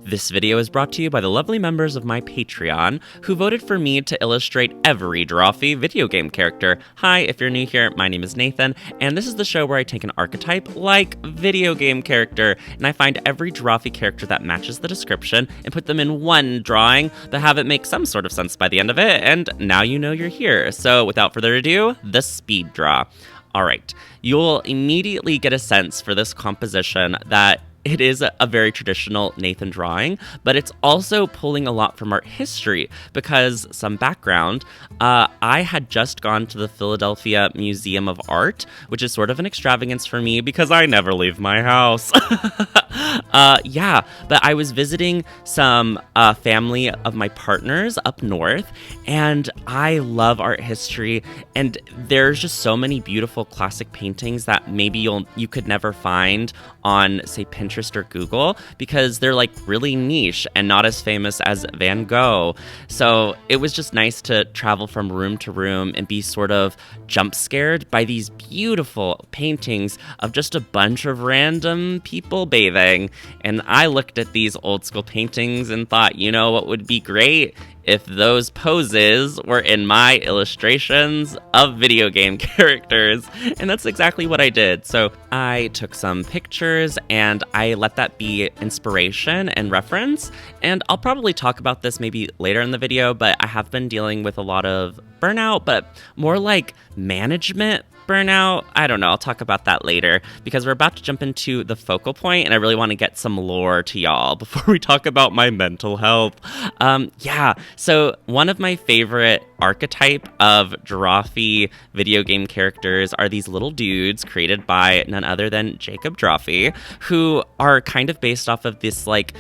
This video is brought to you by the lovely members of my Patreon, who voted for me to illustrate every Drawfee video game character. Hi, if you're new here, my name is Nathan, and this is the show where I take an archetype, like video game character, and I find every Drawfee character that matches the description and put them in one drawing, but have it make some sort of sense by the end of it, and now you know you're here. So without further ado, the speed draw. Alright, you'll immediately get a sense for this composition that it is a very traditional Nathan drawing, but it's also pulling a lot from art history because some background, I had just gone to the Philadelphia Museum of Art, which is sort of an extravagance for me because I never leave my house. Yeah, but I was visiting some family of my partners up north, and I love art history, and there's just so many beautiful classic paintings that maybe you could never find on, say, Pinterest or Google because they're like really niche and not as famous as Van Gogh. So it was just nice to travel from room to room and be sort of jump scared by these beautiful paintings of just a bunch of random people bathing. And I looked at these old school paintings and thought, you know what would be great? If those poses were in my illustrations of video game characters. And that's exactly what I did. So I took some pictures and I let that be inspiration and reference. And I'll probably talk about this maybe later in the video, but I have been dealing with a lot of burnout, but more like management burnout. I don't know. I'll talk about that later because we're about to jump into the focal point and I really want to get some lore to y'all before we talk about my mental health. Yeah, so one of my favorite archetype of Drawfee video game characters are these little dudes created by none other than Jacob Drawfee, who are kind of based off of this like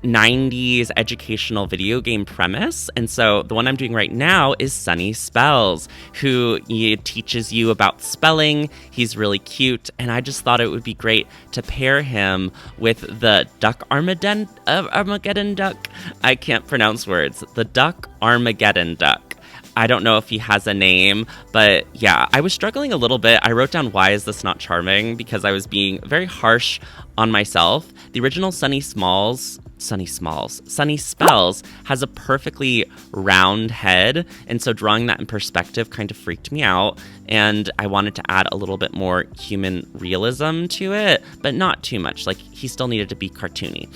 90s educational video game premise. And so the one I'm doing right now is Sunny Spells, who he teaches you about spelling. He's really cute, and I just thought it would be great to pair him with the duck Armageddon duck. I can't pronounce words. The duck Armageddon duck. I don't know if he has a name, but yeah, I was struggling a little bit. I wrote down, why is this not charming? Because I was being very harsh on myself. The original Sunny Spells has a perfectly round head, and so drawing that in perspective kind of freaked me out, and I wanted to add a little bit more human realism to it, but not too much. Like, he still needed to be cartoony.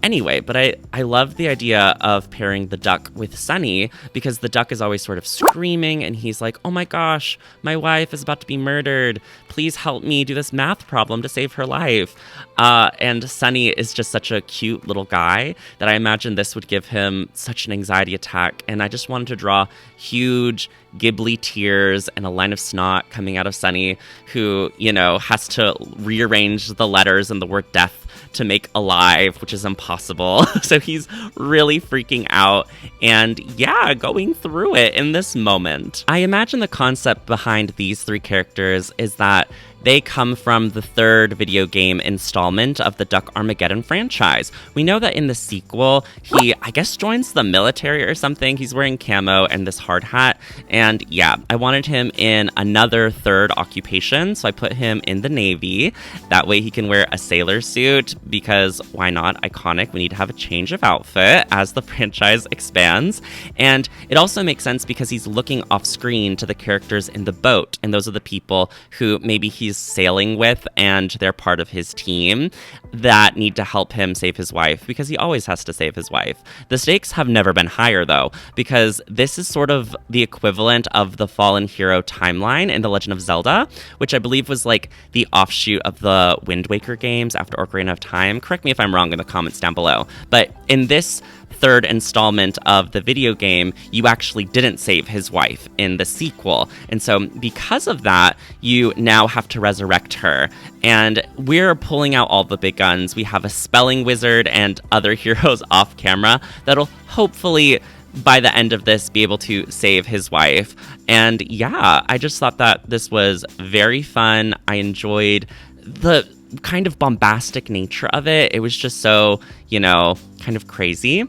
Anyway, but I love the idea of pairing the duck with Sunny because the duck is always sort of screaming and he's like, oh my gosh, my wife is about to be murdered. Please help me do this math problem to save her life. And Sunny is just such a cute little guy that I imagine this would give him such an anxiety attack. And I just wanted to draw huge Ghibli tears and a line of snot coming out of Sunny, who, you know, has to rearrange the letters and the word death to make alive, which is impossible. So he's really freaking out and yeah, going through it in this moment. I imagine the concept behind these three characters is that they come from the third video game installment of the Duck Armageddon franchise. We know that in the sequel, he, I guess, joins the military or something. He's wearing camo and this hard hat. And yeah, I wanted him in another third occupation, so I put him in the Navy. That way he can wear a sailor suit because why not? Iconic. We need to have a change of outfit as the franchise expands. And it also makes sense because he's looking off screen to the characters in the boat. And those are the people who maybe he's sailing with and they're part of his team that need to help him save his wife because he always has to save his wife. The stakes have never been higher though, because this is sort of the equivalent of the Fallen Hero timeline in The Legend of Zelda, which I believe was like the offshoot of the Wind Waker games after Ocarina of Time. Correct me if I'm wrong in the comments down below. But in this third installment of the video game, you actually didn't save his wife in the sequel. And so because of that, you now have to resurrect her. And we're pulling out all the big guns. We have a spelling wizard and other heroes off camera that'll hopefully, by the end of this, be able to save his wife. And yeah, I just thought that this was very fun. I enjoyed the kind of bombastic nature of it. It was just so, you know, kind of crazy.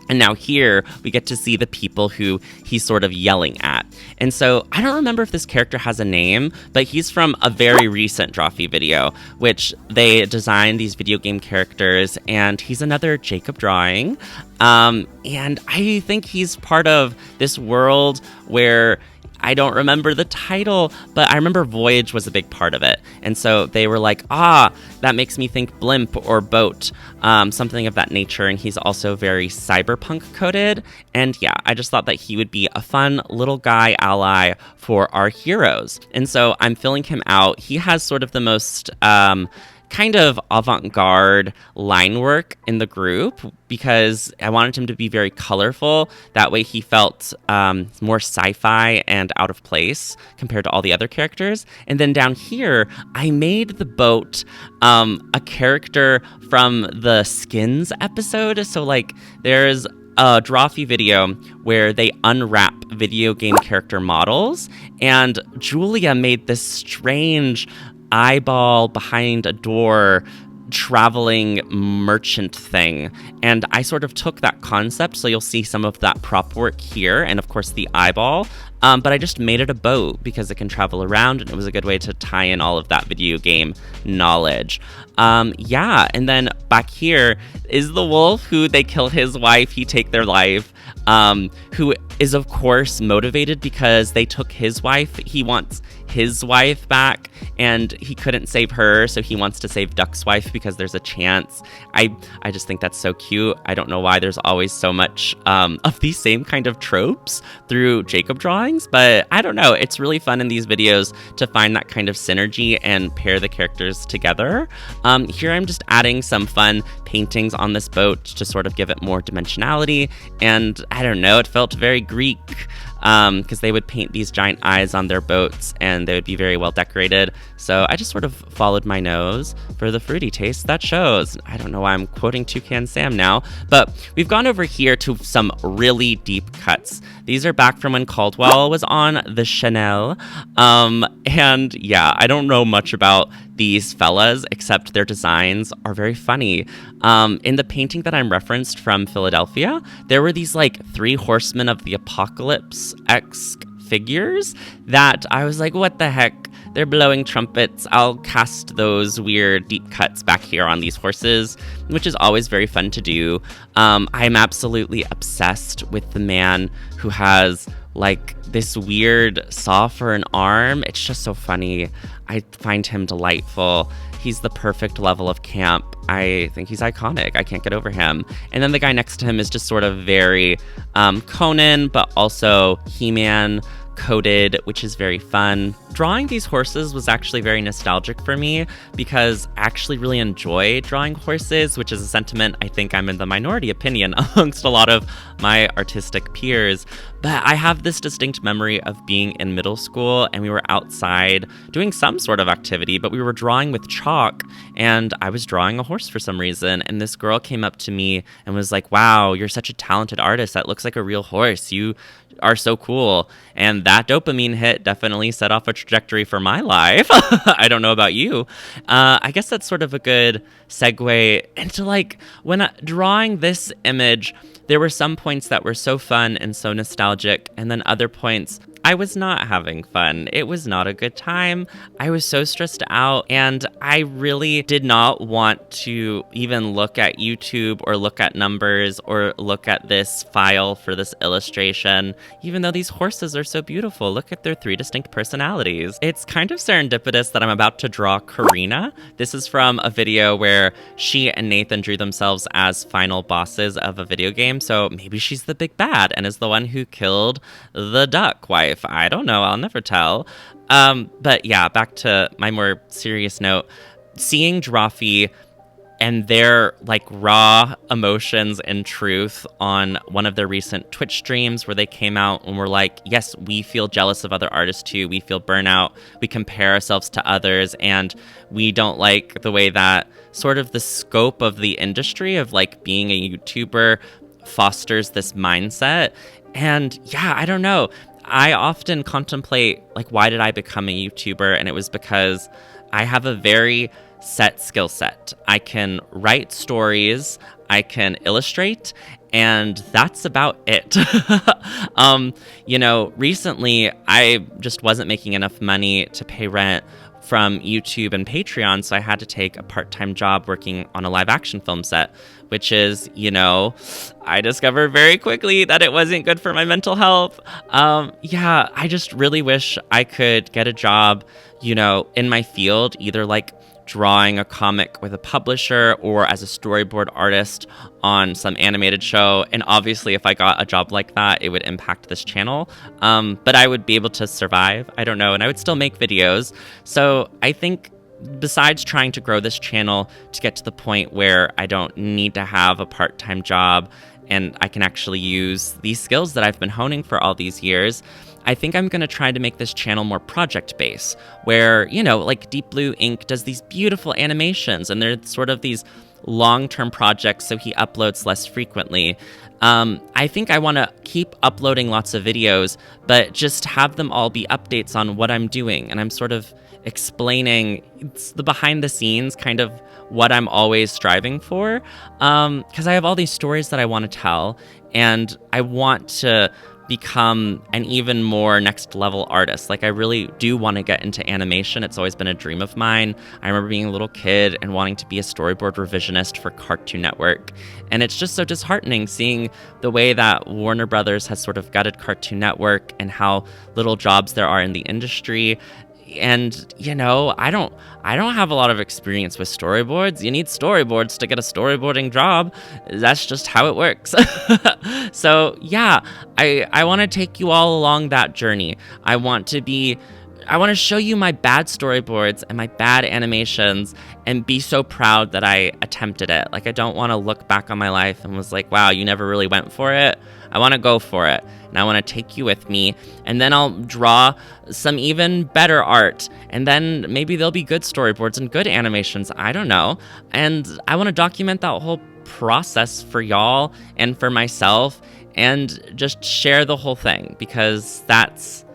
And now here we get to see the people who he's sort of yelling at. And so I don't remember if this character has a name, but he's from a very recent Drawfee video, which they designed these video game characters, and he's another Jacob drawing. And I think he's part of this world where I don't remember the title, but I remember Voyage was a big part of it. And so they were like, that makes me think blimp or boat, something of that nature. And he's also very cyberpunk coded. And yeah, I just thought that he would be a fun little guy ally for our heroes. And so I'm filling him out. He has sort of the most kind of avant-garde line work in the group because I wanted him to be very colorful. That way he felt more sci-fi and out of place compared to all the other characters. And then down here, I made the boat a character from the Skins episode. So like there's a Drawfee video where they unwrap video game character models, and Julia made this strange eyeball behind a door traveling merchant thing, and I sort of took that concept, so you'll see some of that prop work here and of course the eyeball, but I just made it a boat because it can travel around, and it was a good way to tie in all of that video game knowledge. And then back here is the wolf who they kill his wife, he take their life, who is of course motivated because they took his wife. He wants his wife back and he couldn't save her, so he wants to save Duck's wife because there's a chance. I just think that's so cute. I don't know why there's always so much of these same kind of tropes through Jacob drawings, but I don't know. It's really fun in these videos to find that kind of synergy and pair the characters together. Here I'm just adding some fun paintings on this boat to sort of give it more dimensionality, and I don't know, it felt very Greek because they would paint these giant eyes on their boats and they would be very well decorated. So I just sort of followed my nose for the fruity taste that shows. I don't know why I'm quoting Toucan Sam now, but we've gone over here to some really deep cuts. These are back from when Caldwell was on the Chanel. And yeah, I don't know much about these fellas, except their designs are very funny. In the painting that I'm referenced from Philadelphia, there were these like 3 horsemen of the apocalypse-esque figures that I was like, what the heck? They're blowing trumpets. I'll cast those weird deep cuts back here on these horses, which is always very fun to do. I'm absolutely obsessed with the man who has like this weird saw for an arm. It's just so funny. I find him delightful. He's the perfect level of camp. I think he's iconic. I can't get over him. And then the guy next to him is just sort of very Conan, but also He-Man coded, which is very fun. Drawing these horses was actually very nostalgic for me because I actually really enjoy drawing horses, which is a sentiment I think I'm in the minority opinion amongst a lot of my artistic peers. But I have this distinct memory of being in middle school and we were outside doing some sort of activity, but we were drawing with chalk and I was drawing a horse for some reason. And this girl came up to me and was like, wow, you're such a talented artist. That looks like a real horse. You are so cool. And that dopamine hit definitely set off a trajectory for my life. I don't know about you. I guess that's sort of a good segue into like when drawing this image, there were some points that were so fun and so nostalgic, and then other points I was not having fun. It was not a good time. I was so stressed out, and I really did not want to even look at YouTube or look at numbers or look at this file for this illustration, even though these horses are so beautiful. Look at their 3 distinct personalities. It's kind of serendipitous that I'm about to draw Karina. This is from a video where she and Nathan drew themselves as final bosses of a video game, so maybe she's the big bad and is the one who killed the duck wife. I don't know. I'll never tell. But yeah, back to my more serious note. Seeing Drawfee and their like raw emotions and truth on one of their recent Twitch streams where they came out and were like, yes, we feel jealous of other artists too. We feel burnout. We compare ourselves to others, and we don't like the way that sort of the scope of the industry of like being a YouTuber fosters this mindset. And yeah, I don't know. I often contemplate, like, why did I become a YouTuber? And it was because I have a very set skill set. I can write stories, I can illustrate, And that's about it. Recently I just wasn't making enough money to pay rent from YouTube and Patreon, so I had to take a part-time job working on a live action film set, which is, I discovered very quickly that it wasn't good for my mental health. I just really wish I could get a job, in my field, either like drawing a comic with a publisher or as a storyboard artist on some animated show. And obviously, if I got a job like that, it would impact this channel. But I would be able to survive. I don't know. And I would still make videos. So I think besides trying to grow this channel to get to the point where I don't need to have a part-time job and I can actually use these skills that I've been honing for all these years, I think I'm going to try to make this channel more project-based, where, like Deep Blue Ink does these beautiful animations, and they're sort of these long-term projects, so he uploads less frequently. I think I want to keep uploading lots of videos, but just have them all be updates on what I'm doing, and I'm sort of explaining the behind-the-scenes, kind of what I'm always striving for, because I have all these stories that I want to tell, and I want to become an even more next level artist. Like, I really do want to get into animation. It's always been a dream of mine. I remember being a little kid and wanting to be a storyboard revisionist for Cartoon Network. And it's just so disheartening seeing the way that Warner Brothers has sort of gutted Cartoon Network and how little jobs there are in the industry. And, I don't have a lot of experience with storyboards. You need storyboards to get a storyboarding job. That's just how it works. So, yeah, I want to take you all along that journey. I want to show you my bad storyboards and my bad animations and be so proud that I attempted it. Like, I don't want to look back on my life and was like, wow, you never really went for it. I want to go for it. And I want to take you with me. And then I'll draw some even better art. And then maybe there'll be good storyboards and good animations. I don't know. And I want to document that whole process for y'all and for myself and just share the whole thing, because that's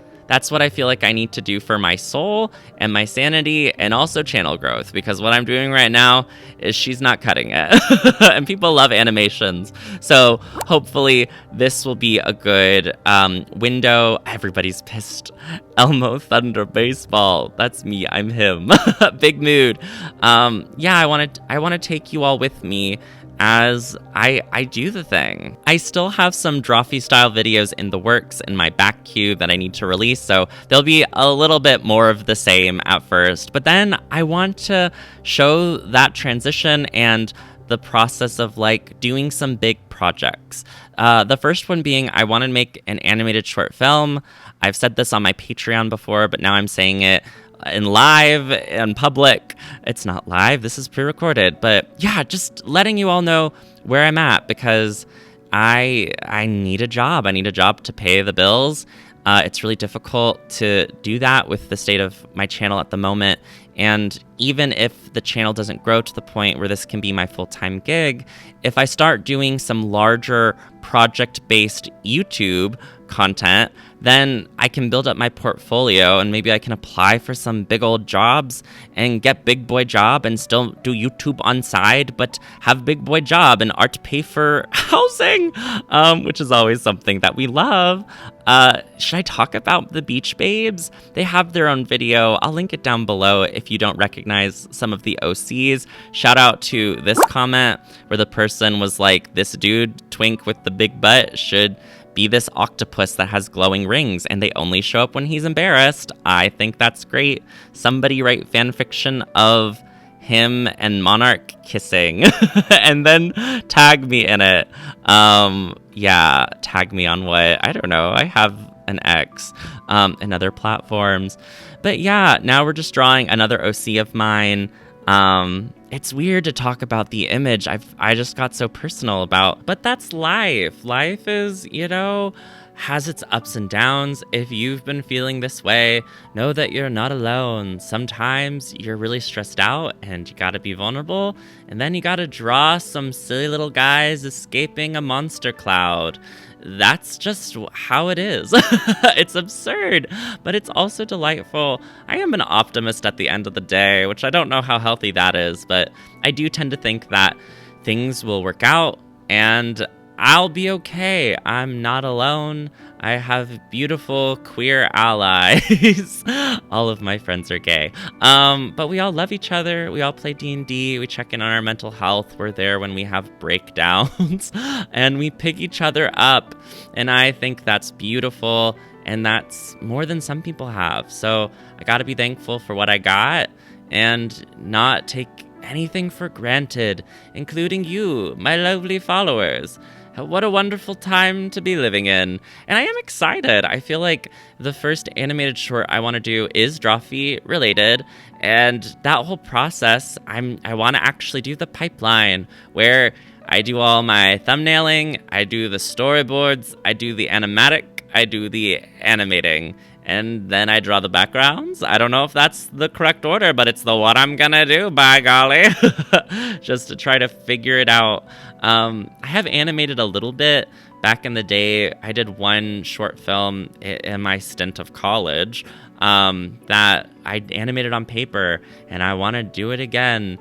what I feel like I need to do for my soul and my sanity and also channel growth, because what I'm doing right now is she's not cutting it. And people love animations. So hopefully this will be a good window. Everybody's pissed. Elmo Thunder Baseball. That's me. I'm him. Big mood. I want to take you all with me as I do the thing. I still have some Drawfee style videos in the works in my back queue that I need to release, so there'll be a little bit more of the same at first, but then I want to show that transition and the process of like doing some big projects. The first one being, I want to make an animated short film. I've said this on my Patreon before, but now I'm saying it in live and public. It's not live, this is pre-recorded, but yeah, just letting you all know where I'm at, because I need a job. I need a job to pay the bills. It's really difficult to do that with the state of my channel at the moment. And even if the channel doesn't grow to the point where this can be my full-time gig, if I start doing some larger project-based YouTube content, then I can build up my portfolio and maybe I can apply for some big old jobs and get big boy job and still do YouTube on side, but have big boy job and art pay for housing, which is always something that we love. Should I talk about the Beach Babes? They have their own video. I'll link it down below if you don't recognize some of the OCs. Shout out to this comment where the person was like, this dude, twink with the big butt, should be this octopus that has glowing rings and they only show up when he's embarrassed. I think that's great. Somebody write fan fiction of him and Monarch kissing and then tag me in it. Tag me on what? I don't know. I have an X and other platforms. But yeah, now we're just drawing another OC of mine. It's weird to talk about the image I just got so personal about, but that's life. Life is, has its ups and downs. If you've been feeling this way, know that you're not alone. Sometimes you're really stressed out and you gotta be vulnerable, and then you gotta draw some silly little guys escaping a monster cloud. That's just how it is. It's absurd, but it's also delightful. I am an optimist at the end of the day, which I don't know how healthy that is, but I do tend to think that things will work out, and I'll be okay. I'm not alone. I have beautiful queer allies. All of my friends are gay. But we all love each other. We all play D&D. We check in on our mental health. We're there when we have breakdowns. And we pick each other up. And I think that's beautiful. And that's more than some people have. So I gotta be thankful for what I got and not take anything for granted, including you, my lovely followers. What a wonderful time to be living in. And I am excited. I feel like the first animated short I want to do is Drawfee related. And that whole process, I want to actually do the pipeline where I do all my thumbnailing, I do the storyboards, I do the animatic, I do the animating, and then I draw the backgrounds. I don't know if that's the correct order, but it's the what I'm gonna do, by golly. Just to try to figure it out. I have animated a little bit back in the day. I did one short film in my stint of college that I animated on paper, and I want to do it again.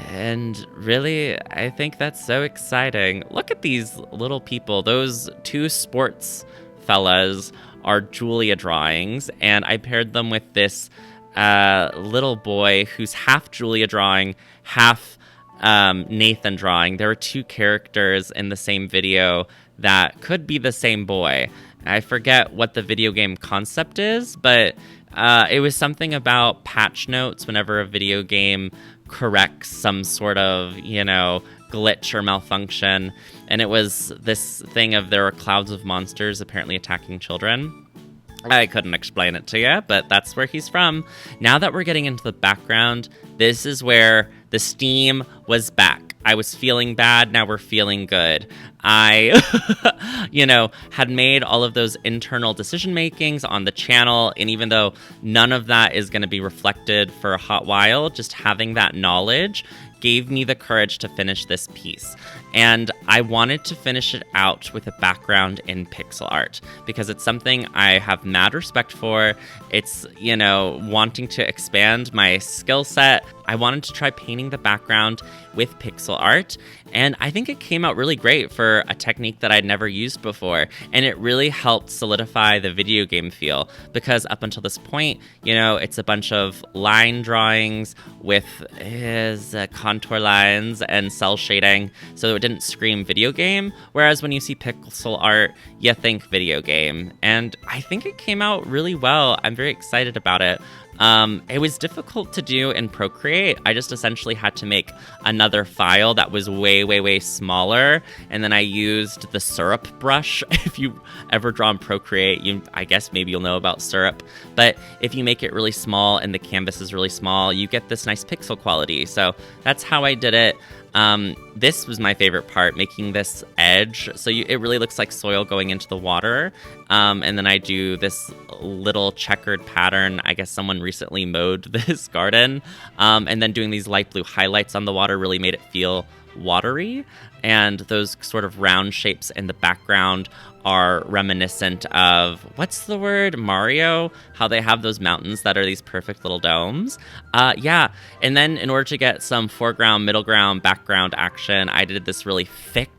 And really, I think that's so exciting. Look at these little people. Those two sports fellas are Julia drawings, and I paired them with this little boy who's half Julia drawing, half Nathan drawing. There were two characters in the same video that could be the same boy. I forget what the video game concept is, but it was something about patch notes whenever a video game corrects some sort of, glitch or malfunction. And it was this thing of there were clouds of monsters apparently attacking children. I couldn't explain it to you, but that's where he's from. Now that we're getting into the background, this is where the steam was back. I was feeling bad, now we're feeling good. I, had made all of those internal decision makings on the channel, and even though none of that is going to be reflected for a hot while, just having that knowledge gave me the courage to finish this piece. And I wanted to finish it out with a background in pixel art because it's something I have mad respect for. It's, wanting to expand my skill set. I wanted to try painting the background with pixel art, and I think it came out really great for a technique that I'd never used before, and it really helped solidify the video game feel because up until this point, it's a bunch of line drawings with contour lines and cell shading, so it didn't scream video game, whereas when you see pixel art, you think video game, and I think it came out really well. I'm very excited about it. It was difficult to do in Procreate. I just essentially had to make another file that was way, way, way smaller, and then I used the syrup brush. If you ever draw in Procreate, I guess maybe you'll know about syrup, but if you make it really small and the canvas is really small, you get this nice pixel quality. So that's how I did it. This was my favorite part, making this edge. So it really looks like soil going into the water. And then I do this little checkered pattern. I guess someone recently mowed this garden. And then doing these light blue highlights on the water really made it feel watery. And those sort of round shapes in the background are reminiscent of, what's the word? Mario? How they have those mountains that are these perfect little domes. Yeah. And then in order to get some foreground, middle ground, background action, I did this really thick,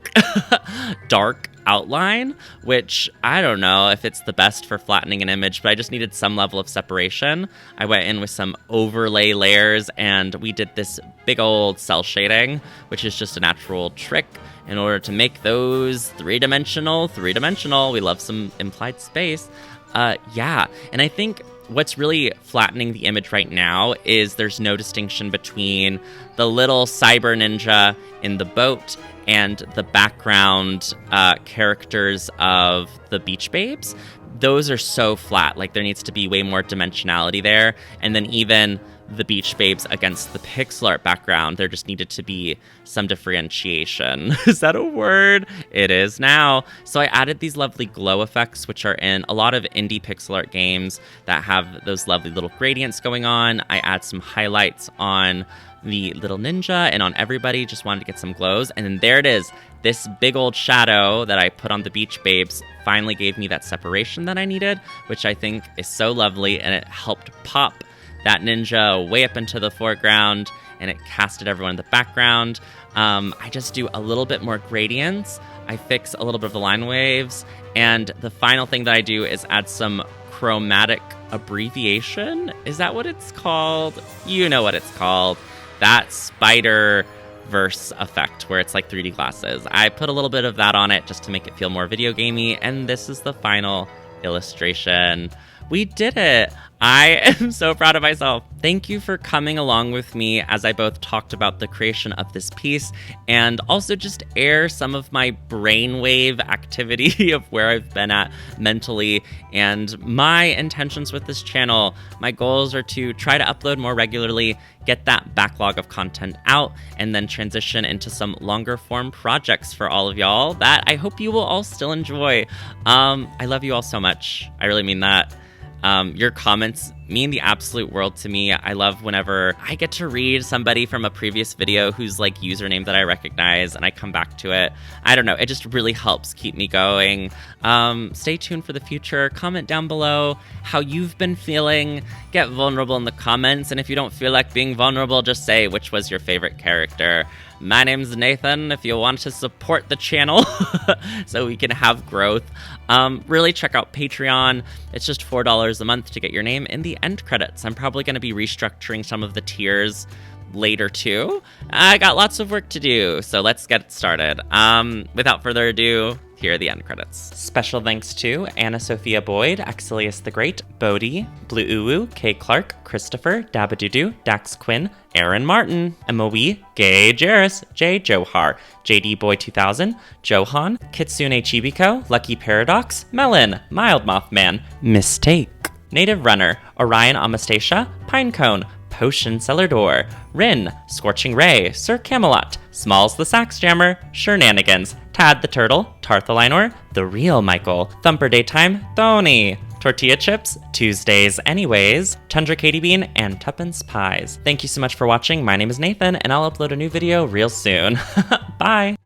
dark outline, which I don't know if it's the best for flattening an image, but I just needed some level of separation. I went in with some overlay layers, and we did this big old cell shading, which is just a natural trick in order to make those three-dimensional. We love some implied space. Yeah, and I think what's really flattening the image right now is there's no distinction between the little cyber ninja in the boat and the background characters of the Beach Babes. Those are so flat, like there needs to be way more dimensionality there. And then even the Beach Babes against the pixel art background, there just needed to be some differentiation. Is that a word? It is now. So I added these lovely glow effects, which are in a lot of indie pixel art games that have those lovely little gradients going on. I add some highlights on the little ninja and on everybody, just wanted to get some glows. And then there it is. This big old shadow that I put on the Beach Babes finally gave me that separation that I needed, which I think is so lovely, and it helped pop that ninja way up into the foreground, and it casted everyone in the background. I just do a little bit more gradients I fix a little bit of the line waves, and the final thing that I do is add some chromatic abbreviation. Is that what it's called? You know what it's called. That spider verse effect where it's like 3D glasses. I put a little bit of that on it just to make it feel more video gamey, and this is the final illustration. We did it! I am so proud of myself. Thank you for coming along with me as I both talked about the creation of this piece and also just air some of my brainwave activity of where I've been at mentally and my intentions with this channel. My goals are to try to upload more regularly, get that backlog of content out, and then transition into some longer form projects for all of y'all that I hope you will all still enjoy. I love you all so much. I really mean that. Your comments mean the absolute world to me. I love whenever I get to read somebody from a previous video whose like username that I recognize and I come back to it. I don't know, it just really helps keep me going. Stay tuned for the future. Comment down below how you've been feeling. Get vulnerable in the comments, and if you don't feel like being vulnerable, just say which was your favorite character. My name's Nathan. If you want to support the channel so we can have growth, really check out Patreon. It's just $4 a month to get your name in the end credits. I'm probably going to be restructuring some of the tiers later too. I got lots of work to do, so let's get started. Without further ado, here are the end credits. Special thanks to Anna Sophia Boyd, Axelius the Great, Bodhi, Blue Uwu, Kay Clark, Christopher, Dabadudu, Dax Quinn, Aaron Martin, Emma Wee, Gay Jarris, Jay Johar, JD Boy 2000, Johan, Kitsune Chibiko, Lucky Paradox, Melon, Mild Mothman, Mistake, Native Runner, Orion Amastasia, Pinecone, Potion Cellar Door, Rin, Scorching Ray, Sir Camelot, Smalls the Sax Jammer, Shenanigans, Tad the Turtle, Tarthalinor, The Real Michael, Thumper Daytime, Thony, Tortilla Chips, Tuesdays Anyways, Tundra Katie Bean, and Tuppence Pies. Thank you so much for watching. My name is Nathan, and I'll upload a new video real soon. Bye!